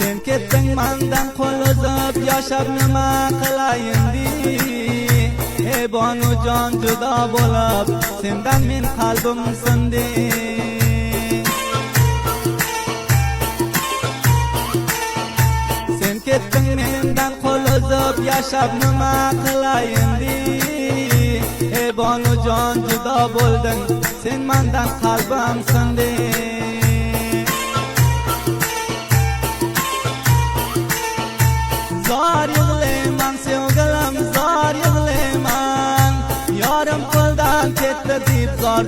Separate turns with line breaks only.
Sen ketding mendan qo'l uzib, yashab nima qilayin di. Ey bonujon judo bo'lib, sendan men qalbim sindi. Sen ketding mendan qo'l uzib, yashab nima qilayin di. Ey bonujon judo bo'lding, sen mendan qalbim sindi. Zor yig'layman sevgilim, zor yig'layman, yorim qo'ldan ketdi deb zor